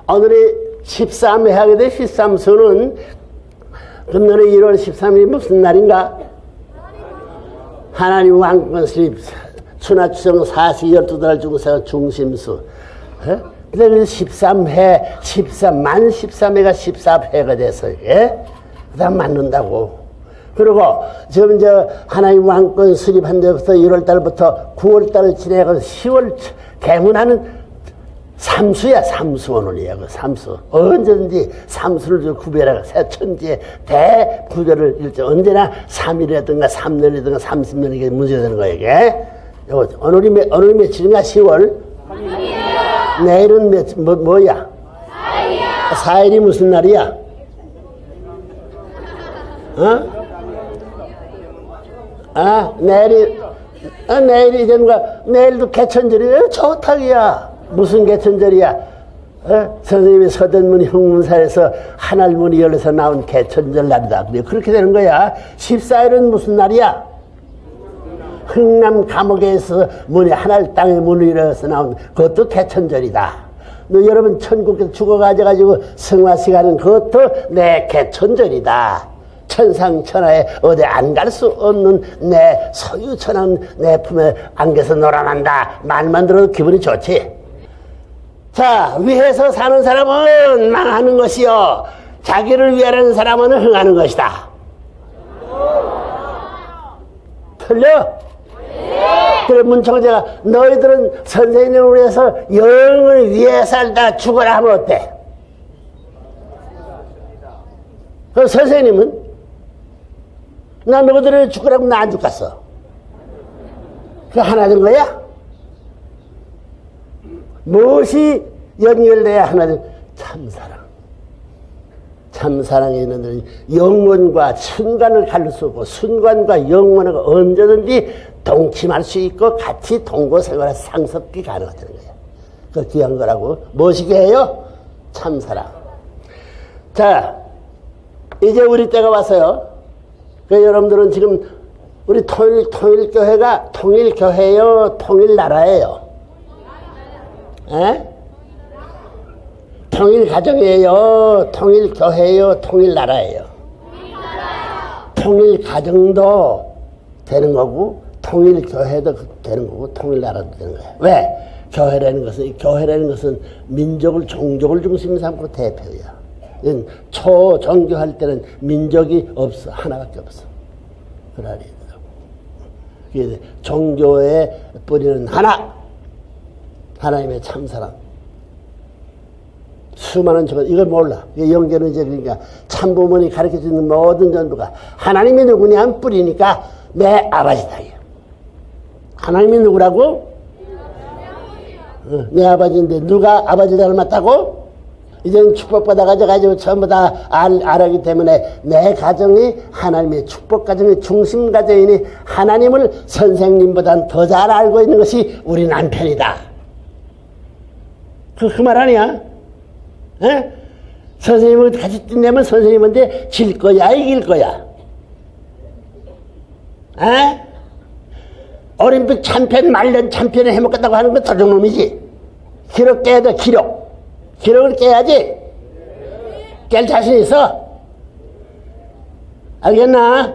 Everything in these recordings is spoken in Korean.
오늘이 13회 하게 돼. 13수는 금년에 1월 13일이 무슨 날인가? 하나님 왕권 수립 순화추정 42달 중에서 중심수. 근데 13회, 13만 13회가 14회가 돼서, 그 다음 맞는다고. 그리고 지금 하나님 왕권 수립한 데부터 1월달부터 9월달을 지내고 10월 개문하는 삼수야. 삼수 오늘이야. 그 삼수. 언제든지 삼수를 구별하고 새천지의 대구별을 언제나 3일이라든가 3년이라든가 30년 이게 문제가 되는 거야, 이게. 오늘이 며칠인가? 10월? 3일이야. 내일은 뭐야? 4일이야. 4일이 무슨 날이야? 내일이 되는가? 내일도 개천절이야. 좋다기야. 무슨 개천절이야? 선생님이 서대문 형문사에서 하늘문이 열려서 나온 개천절 날이다. 그렇게 되는 거야. 14일은 무슨 날이야? 흥남 감옥에서 하늘 땅의 문이 열려서 나온 그것도 개천절이다. 여러분 천국에서 죽어가지고 성화시가는 그것도 내 개천절이다. 천상천하에 어디 안 갈 수 없는 내 소유천한 내 품에 안겨서 놀아난다. 말만 들어도 기분이 좋지. 자, 위해서 사는 사람은 망하는 것이요, 자기를 위하는 사람은 흥하는 것이다. 틀려? 그래, 문청재가 너희들은 선생님을 위해서 영을 위해 살다 죽어라 하면 어때? 그럼 선생님은 나 너희들을 죽으라고 나 안 죽겠어. 그게 하나 된 거야? 무엇이 연결돼야 하나 된? 참사랑. 참사랑에 있는 영원과 순간을 가릴 수 없고 순간과 영원을 언제든지 동침할 수 있고 같이 동거생활에 상섭기 가능하다는 거야. 그 귀한 거라고. 무엇이게 해요? 참사랑. 자, 이제 우리 때가 왔어요. 그 여러분들은 지금 우리 통일교회가 통일교회요, 통일나라예요? 통일가정이에요, 통일교회요, 통일나라예요? 통일가정도 되는 거고 통일교회도 되는 거고 통일나라도 되는 거예요. 왜? 교회라는 것은 민족을, 종족을 중심 삼고 대표야. 초종교할 때는 민족이 없어. 하나밖에 없어. 그러야 되더라고. 종교의 뿌리는 하나. 하나님의 참사랑. 수많은 종교, 이걸 몰라. 영계는 이제 그러니까 참부모니 가르쳐 주는 모든 전부가 하나님이 누구냐 뿌리니까 내 아버지다. 하나님이 누구라고? 내 아버지인데 누가 아버지 닮았다고? 이제는 축복받아가지고 전부 다 알았기 때문에 내 가정이 하나님의 축복 가정의 중심 가정이니 하나님을 선생님보다는 더 잘 알고 있는 것이 우리 남편이다. 그 말 아니야? 선생님을 같이 뛴다면 선생님한테 질 거야, 이길 거야? 올림픽 챔피언, 말년 챔피언을 해먹겠다고 하는 건 도둑놈이지. 기록 깨야 돼, 기록. 기록을 깨야지. 깰 자신 있어? 알겠나?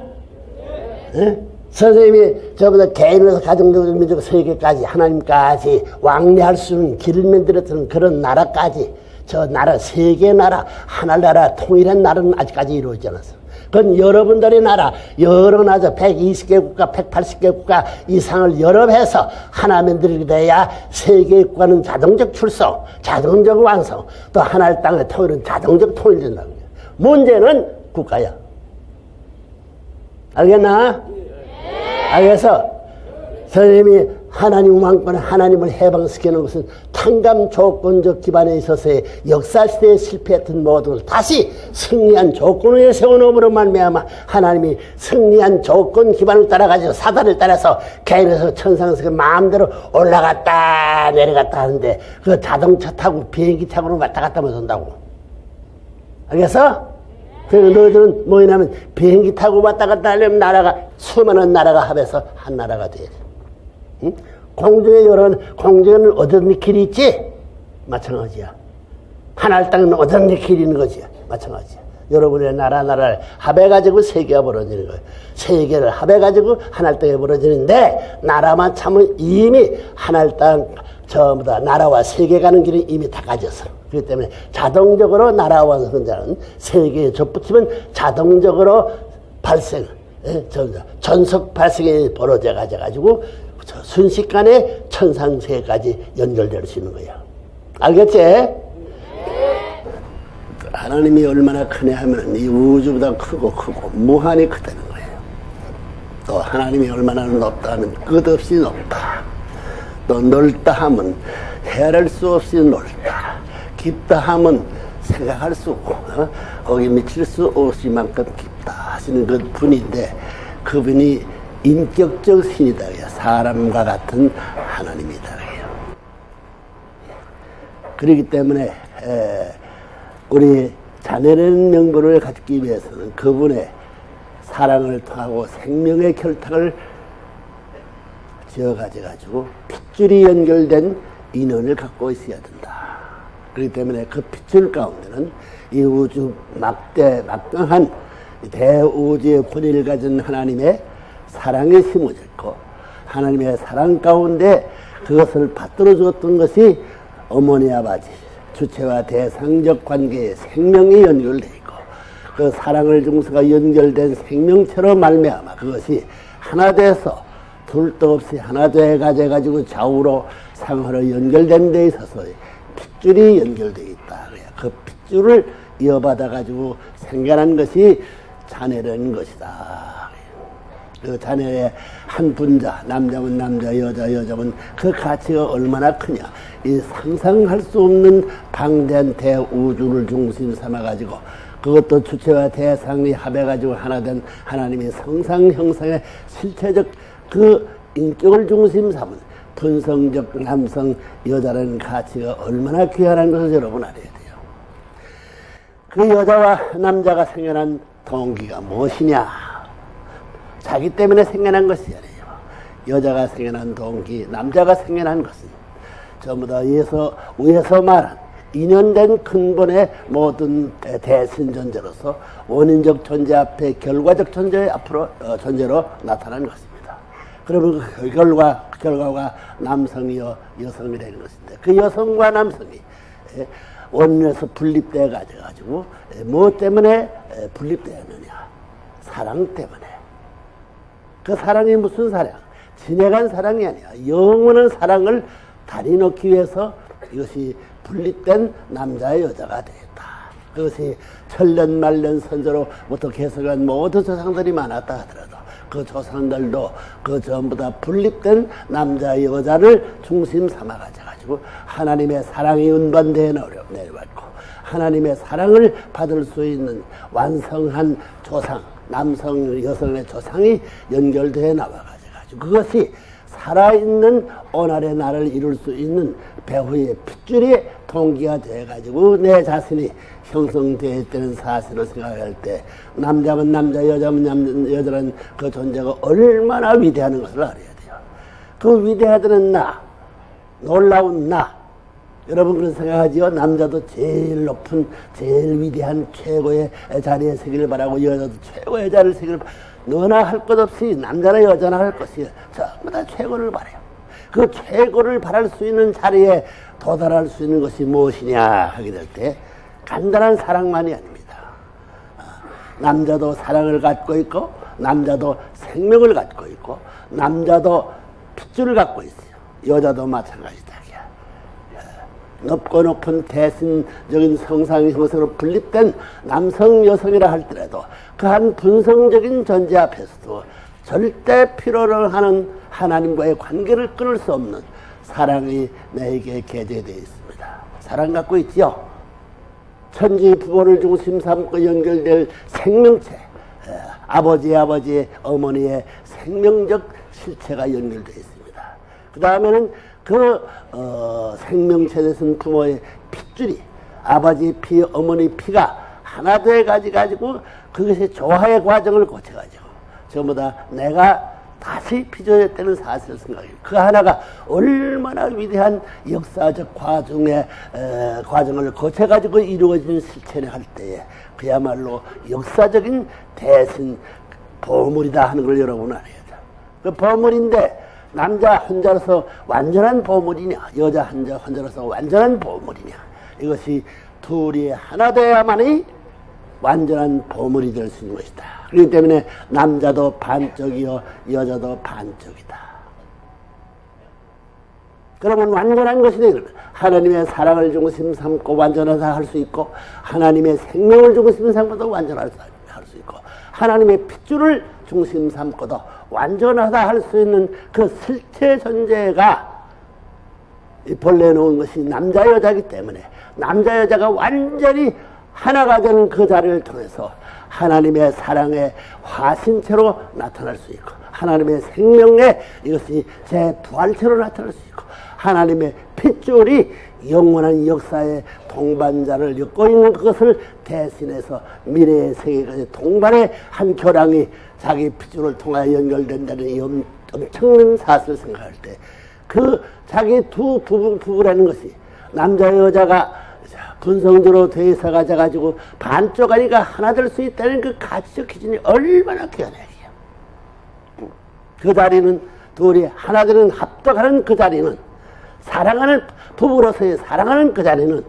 선생님이 저보다 개인으로서 가정적으로 민족 세계까지 하나님까지 왕래할 수 있는 길을 만들었던 그런 나라까지, 저 나라, 세계 나라, 하나나라 통일한 나라는 아직까지 이루어지지 않았어. 그건 여러분들의 나라, 여러 나라, 120개 국가, 180개 국가 이상을 연합해서 하나 만들게 돼야 세계 국가는 자동적 출석, 자동적 완성, 또 하나의 땅의 통일은 자동적 통일된다는 거야. 문제는 국가야. 알겠나? 알겠어? 선생님이 하나님 왕권을, 하나님을 해방시키는 것은 탕감 조건적 기반에 있어서의 역사시대에 실패했던 모든 걸 다시 승리한 조건을 세워놓음으로 말미암아 하나님이 승리한 조건 기반을 따라가지고 사다를 따라서 개인에서 천상에서 마음대로 올라갔다 내려갔다 하는데 그 자동차 타고 비행기 타고는 왔다 갔다 못 한다고. 알겠어? 그래서 너희들은 뭐냐면 비행기 타고 왔다 갔다 하려면 나라가, 수많은 나라가 합해서 한 나라가 돼야 돼. 응? 공중에 공중에는 어디든 길이 있지? 마찬가지야. 하나의 땅은 오전에 기리는 거지. 마찬가지야. 여러분의 나라를 합해가지고 세계가 벌어지는 거예요. 세계를 합해가지고 하나의 땅에 벌어지는데, 나라만 참으면 이미 하나의 땅 전부 다 나라와 세계 가는 길이 이미 다 가졌어. 그렇기 때문에 자동적으로 나라와 선자는 세계에 접붙이면 자동적으로 발생, 전속 발생이 벌어져 가지고 순식간에 천상세계까지 연결될 수 있는 거야. 알겠지? 하나님이 얼마나 크냐 하면 이 우주보다 크고 무한히 크다는 거예요. 또 하나님이 얼마나 높다 하면 끝없이 높다. 또 넓다 하면 헤아릴 수 없이 넓다. 깊다 하면 생각할 수 없고 거기 미칠 수 없을 만큼 깊다 하시는 그 분인데, 그분이 인격적 신이다. 사람과 같은 하나님이다. 그렇기 때문에 우리 자녀라는 명분을 갖기 위해서는 그분의 사랑을 통하고 생명의 결탁을 지어가지고 핏줄이 연결된 인연을 갖고 있어야 된다. 그렇기 때문에 그 핏줄 가운데는 이 우주 막강한 대우주의 권위를 가진 하나님의 사랑이 심어져 있고, 하나님의 사랑 가운데 그것을 받들어 주었던 것이 어머니 아버지 주체와 대상적 관계의 생명이 연결되어 있고, 그 사랑을 중수가 연결된 생명체로 말미암아 그것이 하나 돼서 둘도 없이 하나 돼가지고 좌우로 상하로 연결된 데 있어서 핏줄이 연결되어 있다. 그 핏줄을 이어받아가지고 생겨난 것이 자녀라는 것이다. 그 자녀의 한 분자, 남자면 남자, 여자면 그 가치가 얼마나 크냐. 이 상상할 수 없는 방대한 대우주를 중심 삼아가지고 그것도 주체와 대상이 합해가지고 하나 된 하나님의 성상 형상의 실체적 그 인격을 중심 삼은 분성적 남성, 여자라는 가치가 얼마나 귀한 것을 여러분 알아야 돼요. 그 여자와 남자가 생겨난 동기가 무엇이냐? 자기 때문에 생겨난 것이 아니에요. 여자가 생겨난 동기, 남자가 생겨난 것은 전부 다 위에서 말한 인연된 근본의 모든 대신존재로서 원인적 존재 앞에 결과적 존재 앞으로 존재로 나타난 것입니다. 그러면 그 결과가 남성이요 여성이라는 것인데, 그 여성과 남성이 원인에서 분립되어 가지고 무엇 때문에 분립되었느냐? 사랑 때문에. 그 사랑이 무슨 사랑? 지내간 사랑이 아니야. 영원한 사랑을 다리 놓기 위해서 이것이 분립된 남자와 여자가 되었다. 그것이 천년 말년 선조로부터 개성한 모든 조상들이 많았다 하더라도 그 조상들도 그 전부 다 분립된 남자 여자를 중심 삼아 가지고 하나님의 사랑이 운반되어 내려왔고, 하나님의 사랑을 받을 수 있는 완성한 조상, 남성 여성의 조상이 연결되어 나와가지고 그것이 살아있는 오늘의 나를 이룰 수 있는 배후의 핏줄이 동기가 되어가지고 내 자신이 형성되어 있다는 사실을 생각할 때, 남자면 남자, 여자면 여자라는 그 존재가 얼마나 위대한 것을 알아야 돼요. 그 위대하다는 나, 놀라운 나, 여러분 그런 생각하지요? 남자도 제일 높은, 제일 위대한 최고의 자리에 서기를 바라고, 여자도 최고의 자리를 서기를 바라고, 너나 할 것 없이 남자나 여자나 할 것이 전부 다 최고를 바라요. 그 최고를 바랄 수 있는 자리에 도달할 수 있는 것이 무엇이냐 하게 될 때 간단한 사랑만이 아닙니다. 남자도 사랑을 갖고 있고, 남자도 생명을 갖고 있고, 남자도 핏줄을 갖고 있어요. 여자도 마찬가지다. 높고 높은 대신적인 성상 형성으로 분립된 남성 여성이라 할지라도 그 한 분성적인 존재 앞에서도 절대 필요를 하는 하나님과의 관계를 끊을 수 없는 사랑이 나에게 개재되어 있습니다. 사랑 갖고 있지요. 천지 부모를 중심 삼고 연결될 생명체, 아버지의 어머니의 생명적 실체가 연결되어 있습니다. 그 다음에는 그 생명체에서는 부모의 핏줄이, 아버지 피, 어머니 피가 하나 돼 가지고 그것이 조화의 과정을 거쳐가지고 전부 다 내가 다시 빚어졌다는 사실을 생각해요. 그 하나가 얼마나 위대한 역사적 과정을 거쳐가지고 이루어지는 실천을 할 때에 그야말로 역사적인 대신 보물이다 하는 걸 여러분은 알아야죠. 그 보물인데 남자 혼자로서 완전한 보물이냐, 여자 혼자로서 완전한 보물이냐, 이것이 둘이 하나 되어야만이 완전한 보물이 될 수 있는 것이다. 그렇기 때문에 남자도 반쪽이요 여자도 반쪽이다. 그러면 완전한 것이 되는 거다. 하나님의 사랑을 중심 삼고 완전하다 할 수 있고, 하나님의 생명을 중심 삼고도 완전하다 할 수 있고, 하나님의 핏줄을 중심 삼고도 완전하다 할 수 있는 그 실체 존재가 벌려놓은 것이 남자 여자이기 때문에 남자 여자가 완전히 하나가 되는 그 자리를 통해서 하나님의 사랑의 화신체로 나타날 수 있고, 하나님의 생명의 이것이 제 부활체로 나타날 수 있고, 하나님의 핏줄이 영원한 역사의 동반자를 엮고 있는 그것을 대신해서 미래의 세계까지 동반의 한 교량이 자기 핏줄을 통하여 연결된다는 이 엄청난 사실을 생각할 때, 그 자기 두 부부라는 것이 남자 여자가 근성적으로 대사가 돼가지고 반쪽 아니가 하나 될 수 있다는 그 가치적 기준이 얼마나 귀하냐. 그 자리는 둘이 하나 되는 합덕하는 그 자리는, 사랑하는 부부로서의 사랑하는 그 자리는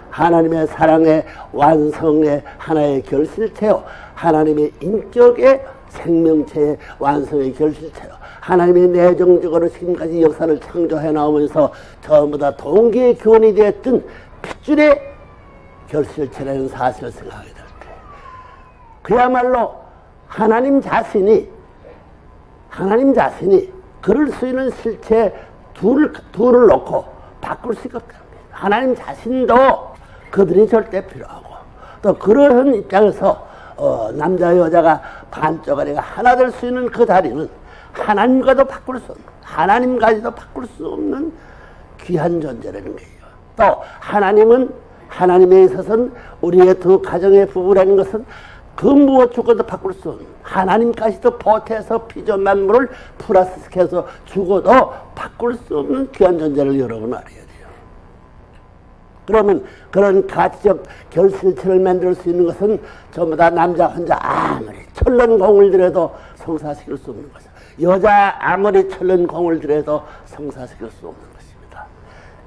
하나님의 사랑의 완성의 하나의 결실체요, 하나님의 인격의 생명체의 완성의 결실체요, 하나님의 내정적으로 지금까지 역사를 창조해 나오면서 전부 다 동기의 교원이 되었던 핏줄의 결실체라는 사실을 생각하게 될 때, 그야말로 하나님 자신이 그럴 수 있는 실체 둘을 놓고 바꿀 수가 없다. 하나님 자신도 그들이 절대 필요하고, 또 그러한 입장에서 남자 여자가 반쪽아리가 하나 될 수 있는 그 자리는 하나님과도 바꿀 수 없는, 하나님까지도 바꿀 수 없는 귀한 존재라는 거예요. 또 하나님에 있어서는 우리의 두 가정의 부부라는 것은 그 무엇 주고도 바꿀 수 없는, 하나님까지도 보태서 피조 만물을 플러스시켜서 주고도 바꿀 수 없는 귀한 존재를 여러분 알아야 돼요. 그러면 그런 가치적 결실체를 만들 수 있는 것은 전부 다 남자 혼자 아무리 천런 공을 들여도 성사시킬 수 없는 것이다. 여자 아무리 천런 공을 들여도 성사시킬 수 없는 것입니다.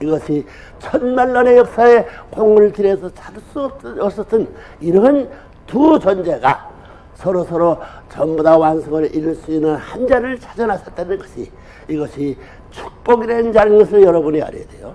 이것이 천만년의 역사에 공을 들여서 찾을 수 없었던 이런 두 존재가 서로 전부 다 완성을 이룰 수 있는 한 자를 찾아 나섰다는 것이, 이것이 축복이라는 자는 것을 여러분이 알아야 돼요.